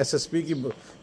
SSP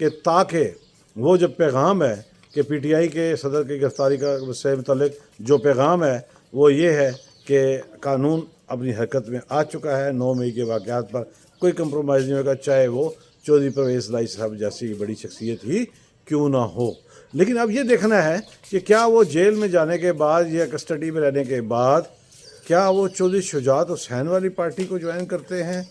کہ تاکہ وہ جو پیغام ہے کہ پی ٹی آئی کے صدر کی گرفتاری کا سے متعلق جو پیغام ہے وہ یہ ہے کہ قانون اپنی حرکت میں آ چکا ہے، 9 مئی کے واقعات پر کوئی کمپرومائز نہیں ہوگا، چاہے وہ چودھری پرویز لائی صاحب جیسی بڑی شخصیت ہی کیوں نہ ہو۔ لیکن اب یہ دیکھنا ہے کہ کیا وہ جیل میں جانے کے بعد یا کسٹڈی میں رہنے کے بعد کیا وہ چودھری شجاعت حسین والی پارٹی کو جوائن کرتے ہیں،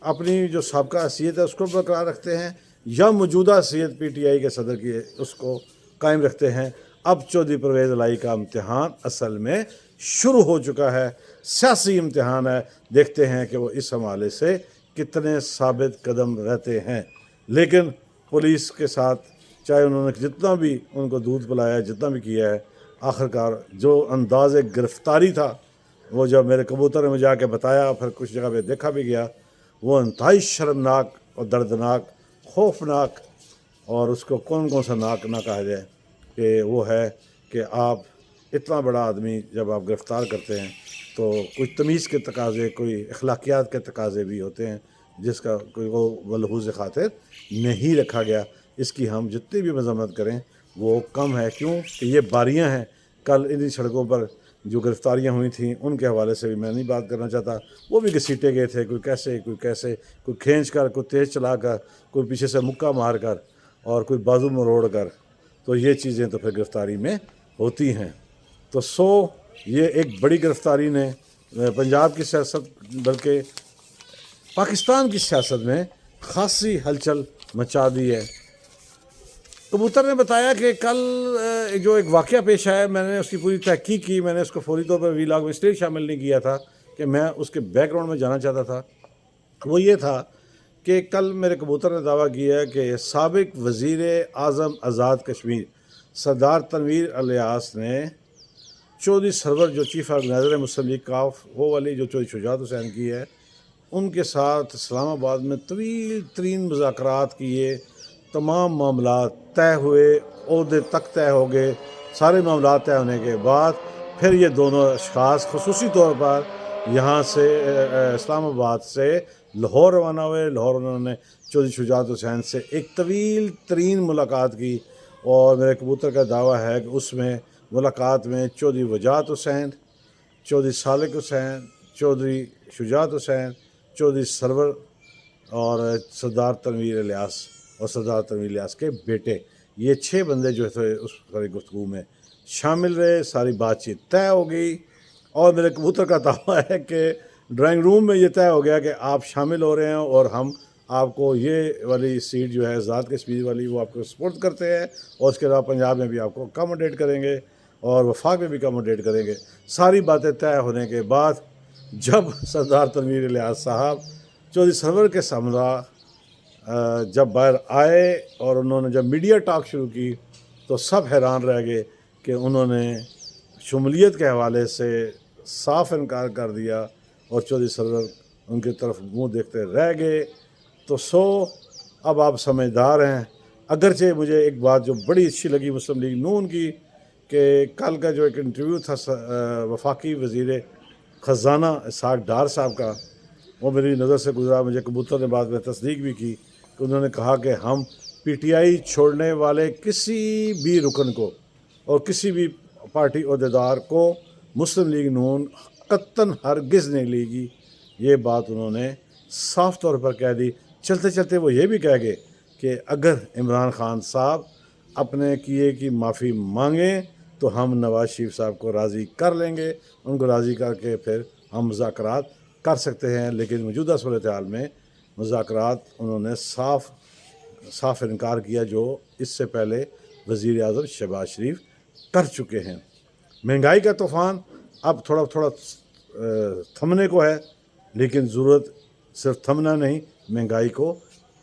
اپنی جو سابقہ حیثیت ہے اس کو برقرار رکھتے ہیں، یا موجودہ حیثیت پی ٹی آئی کے صدر کی اس کو قائم رکھتے ہیں۔ اب چودھری پرویز لائی کا امتحان اصل میں شروع ہو چکا ہے، سیاسی امتحان ہے، دیکھتے ہیں کہ وہ اس حوالے سے کتنے ثابت قدم رہتے ہیں۔ لیکن پولیس کے ساتھ چاہے انہوں نے جتنا بھی ان کو دودھ پلایا، جتنا بھی کیا ہے، آخرکار جو انداز گرفتاری تھا وہ جب میرے کبوتر نے مجھے آ کے بتایا، پھر کچھ جگہ پہ دیکھا بھی گیا، وہ انتہائی شرمناک اور دردناک، خوفناک، اور اس کو کون سا ناک نہ کہا جائے کہ وہ ہے کہ آپ اتنا بڑا آدمی جب آپ گرفتار کرتے ہیں تو کچھ تمیز کے تقاضے، کوئی اخلاقیات کے تقاضے بھی ہوتے ہیں، جس کا کوئی وہ ملحوظ خاطر نہیں رکھا گیا۔ اس کی ہم جتنی بھی مذمت کریں وہ کم ہے، کیوں کہ یہ باریاں ہیں۔ کل انہی سڑکوں پر جو گرفتاریاں ہوئی تھیں ان کے حوالے سے بھی میں نہیں بات کرنا چاہتا، وہ بھی گھسیٹے گئے تھے، کوئی کیسے کوئی کھینچ کر، کوئی تیز چلا کر، کوئی پیچھے سے مکہ مار کر، اور کوئی بازو مروڑ کر، تو یہ چیزیں تو پھر گرفتاری میں ہوتی ہیں۔ تو یہ ایک بڑی گرفتاری نے پنجاب کی سیاست بلکہ پاکستان کی سیاست میں خاصی ہلچل مچا دی ہے۔ کبوتر نے بتایا کہ کل جو ایک واقعہ پیش آیا، میں نے اس کی پوری تحقیق کی، میں نے اس کو فوری طور پر وی لاگ میں اس لیے شامل نہیں کیا تھا کہ میں اس کے بیک گراؤنڈ میں جانا چاہتا تھا۔ وہ یہ تھا کہ کل میرے کبوتر نے دعویٰ کیا ہے کہ سابق وزیر اعظم آزاد کشمیر سردار تنویر الیاس نے چودھری سرور جو چیف آرگنائزر ہے مسلم لیگ کاف، وہ والی جو چودھری شجاعت حسین کی ہے، ان کے ساتھ اسلام آباد میں طویل ترین مذاکرات کیے، تمام معاملات طے ہوئے، عہدے تک طے ہو گئے، سارے معاملات طے ہونے کے بعد پھر یہ دونوں اشخاص خصوصی طور پر یہاں سے اسلام آباد سے لاہور روانہ ہوئے۔ لاہور انہوں نے چودھری شجاعت حسین سے ایک طویل ترین ملاقات کی، اور میرے کبوتر کا دعویٰ ہے کہ اس میں ملاقات میں چودھری وجاہت حسین، چودھری سالک حسین، چودھری شجاعت حسین، چودھری سرور اور سردار تنویر الیاس اور سردار تنویر الیاس کے بیٹے، یہ 6 بندے جو تھے اس ساری گفتگو میں شامل رہے، ساری بات چیت طے ہو گئی۔ اور میرے کبوتر کا دعویٰ ہے کہ ڈرائنگ روم میں یہ طے ہو گیا کہ آپ شامل ہو رہے ہیں اور ہم آپ کو یہ والی سیٹ جو ہے آزاد کشمیر والی وہ آپ کو سپورٹ کرتے ہیں، اور اس کے علاوہ پنجاب میں بھی آپ کو اکاموڈیٹ کریں گے اور وفاق میں بھی اکاموڈیٹ کریں گے۔ ساری باتیں طے ہونے کے بعد جب سردار تنویر الیاس صاحب چودھری سرور کے سامنے جب باہر آئے اور انہوں نے جب میڈیا ٹاک شروع کی تو سب حیران رہ گئے کہ انہوں نے شمولیت کے حوالے سے صاف انکار کر دیا، اور چودھری سرور ان کی طرف منہ دیکھتے رہ گئے۔ تو اب آپ سمجھدار ہیں۔ اگرچہ مجھے ایک بات جو بڑی اچھی لگی مسلم لیگ نون کی، کہ کل کا جو ایک انٹرویو تھا وفاقی وزیر خزانہ اسحاق ڈار صاحب کا، وہ میری نظر سے گزرا، مجھے کبوتر نے بعد میں تصدیق بھی کی کہ انہوں نے کہا کہ ہم پی ٹی آئی چھوڑنے والے کسی بھی رکن کو اور کسی بھی پارٹی عہدیدار کو مسلم لیگ نون قطعاً ہرگز نہیں لے گی۔ یہ بات انہوں نے صاف طور پر کہہ دی۔ چلتے چلتے وہ یہ بھی کہہ گئے کہ اگر عمران خان صاحب اپنے کیے کی معافی مانگیں تو ہم نواز شریف صاحب کو راضی کر لیں گے، ان کو راضی کر کے پھر ہم مذاکرات کر سکتے ہیں۔ لیکن موجودہ صورتحال میں مذاکرات انہوں نے صاف انکار کیا، جو اس سے پہلے وزیر اعظم شہباز شریف کر چکے ہیں۔ مہنگائی کا طوفان اب تھوڑا تھمنے کو ہے، لیکن ضرورت صرف تھمنا نہیں، مہنگائی کو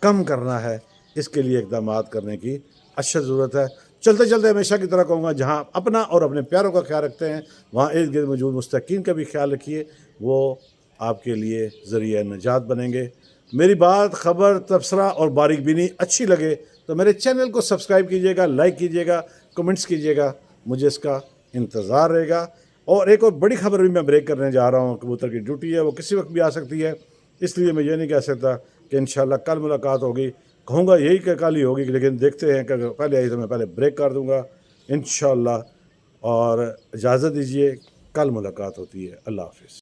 کم کرنا ہے۔ اس کے لیے اقدامات کرنے کی اشد ضرورت ہے۔ چلتے چلتے ہمیشہ کی طرح کہوں گا، جہاں اپنا اور اپنے پیاروں کا خیال رکھتے ہیں وہاں ارد گرد موجود مستحقین کا بھی خیال رکھیے، وہ آپ کے لیے ذریعہ نجات بنیں گے۔ میری بات، خبر، تبصرہ اور باریک بینی اچھی لگے تو میرے چینل کو سبسکرائب کیجیے گا، لائک کیجیے گا، کمنٹس کیجیے گا، مجھے اس کا انتظار رہے گا۔ اور ایک اور بڑی خبر بھی میں بریک کرنے جا رہا ہوں۔ کبوتر کی ڈیوٹی ہے، وہ کسی وقت بھی آ سکتی ہے، اس لیے میں یہ نہیں کہہ سکتا کہ انشاءاللہ کل ملاقات ہوگی۔ کہوں گا یہی کہ کل ہی ہوگی، لیکن دیکھتے ہیں کہ پہلے آئی تو میں پہلے بریک کر دوں گا انشاءاللہ، اور اجازت دیجیے، کل ملاقات ہوتی ہے۔ اللہ حافظ۔